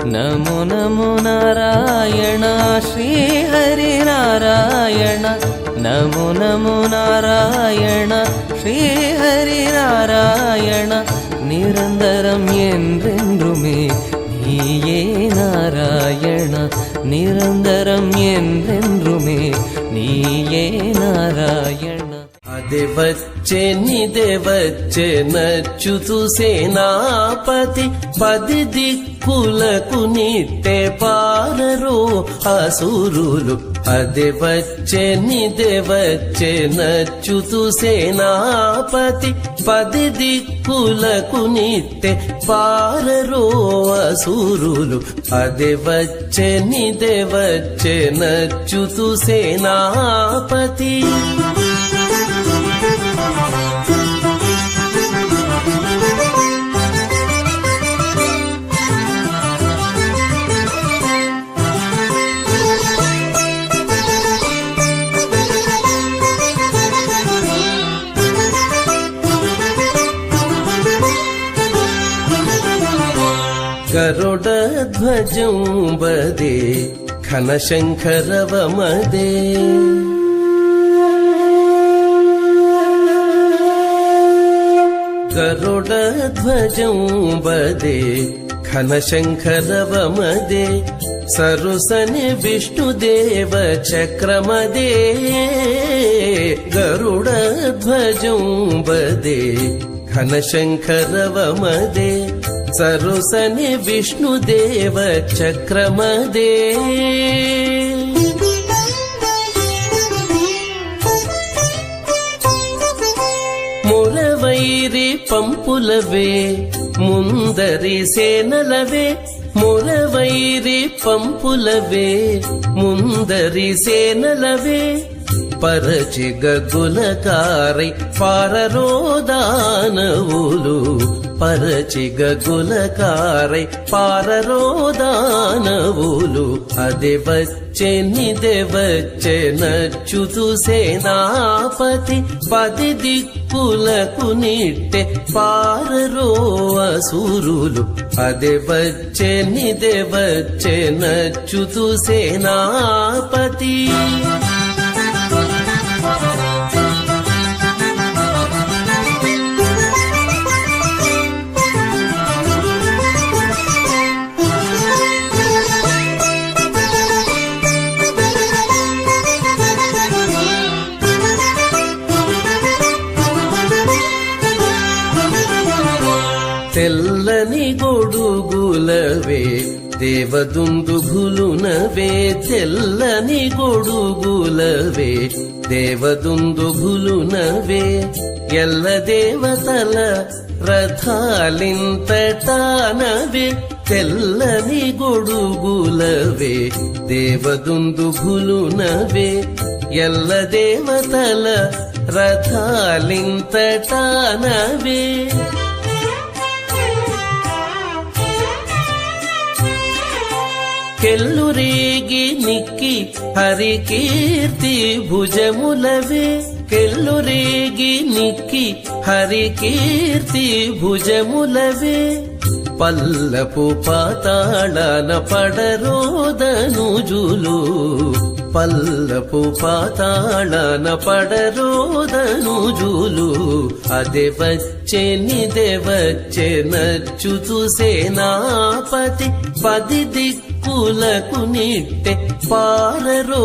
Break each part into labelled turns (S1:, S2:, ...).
S1: నమో నమో నారాయణ శ్రీహరి నారాయణ నమో నమో నారాయణ శ్రీహరి నారాయణ నిరంతరం என்றென்றுமே நீயே நாராயண నిరంతరం என்றென்றுமே நீயே నారాయణ
S2: అదే వచ్చే నచ్చుతు సేనాపతి 10 దిక్కులకు నిట్టే పారరు అసురులు. అదే వచ్చే నచ్చుతు సేనాపతి 10 దిక్కులకు నిట్టే పారరు అసురులు. అదే వచ్చే నచ్చుతు సేనాపతి. గరుడధ్వజం వదే ఘనశంకరవమదే గరుడధ్వజం వదే ఘనశంకరవమదే సరుసని విష్ణుదేవ చక్రమదే గరుడధ్వజం వదే ఘనశంకరవమదే సరుసని విష్ణుదేవ చక్రమదే మురవైరి పంపులవే ముందరి సేనలవే మురవైరి పంపులవే ముందరి సేనలవే పరచి గగులకారై పారరోదానవులు పరచి గగులకారై పారరోదానవులు. అదే వచ్చే నచ్చుతు సేనాపతి 10 దిక్కులకు నిట్టే పారరో అసురులు. అదే వచ్చే నచ్చుతు సేనాపతి. తెల్లని గొడుగులవే దేవదుందుగులునవే తెల్లని గొడుగులవే దేవదుందుగులునవే ఎల్ల దేవతల రథాలింతటానవే తెల్లని గొడుగులవే దేవదుందుగులునవే ఎల్ల దేవతల రథాలింతటానవే కెల్లురేగి నిక్కి హరి కీర్తి భుజములవే కెల్లురేగి నిక్కి హరి కీర్తి భుజములవే పల్లపు పాతాళన పడరోదనుజులు పల్లపు పాతాళన పడరోదనుజులు. అదే వచ్చే నచ్చుతు సేనాపతి 10 దిక్కులకు నిట్టే పారరో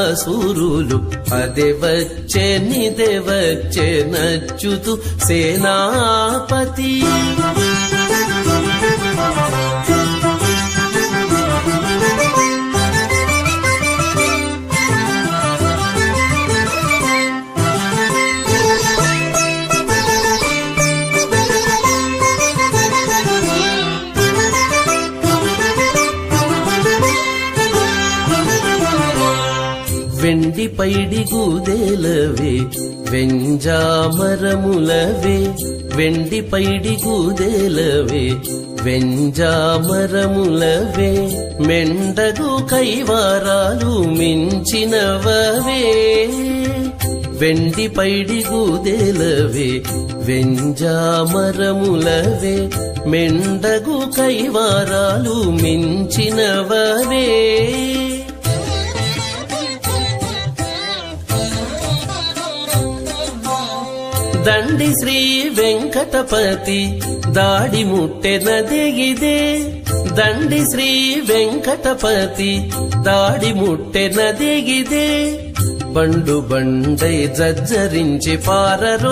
S2: అసురులు. అదే వచ్చే నచ్చుతు సేనాపతి. వెండి పైడి గూదేలవే వెంజామరములవే వెండి పైడి గూదేలవే వెంజామరములవే మెండగు కైవారాలు మించినవవే వెండి పైడి గూదేలవే వెంజామరములవే మెండగు కైవారాలు మించినవే. దండి శ్రీ వెంకటపతి దాడి ముట్టెనదిగిదే. దండి శ్రీ వెంకటపతి దాడి ముట్టెనదిగిదే. బండు బండై జజ్జరించి పారరోదైతేయులు.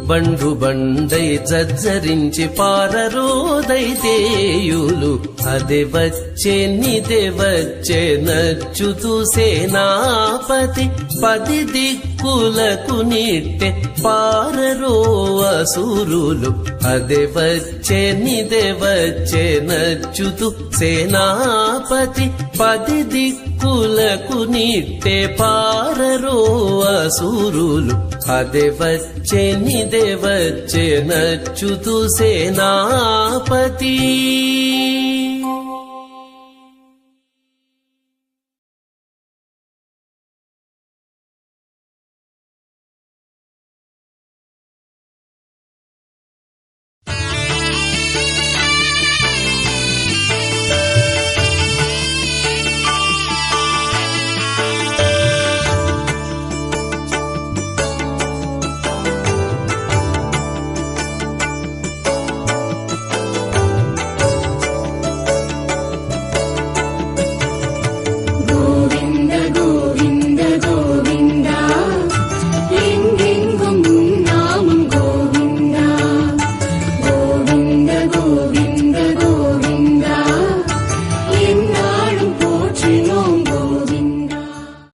S2: బండు బండై జజ్జరించి పారరోదైతేయులు. అదే వచ్చే నిదే వచ్చే నచ్చుతూ సేనాపతి 10 దిక్కులకు నిట్టె పారరో అసురులు. అదే వచ్చే నిదే వచ్చే నచ్చుతూ సేనాపతి 10 దిక్కులకు నిట్టె పారరో అసురులు. అదే వచ్చే నిదే వచ్చే నచ్చుతూ సేనాపతి.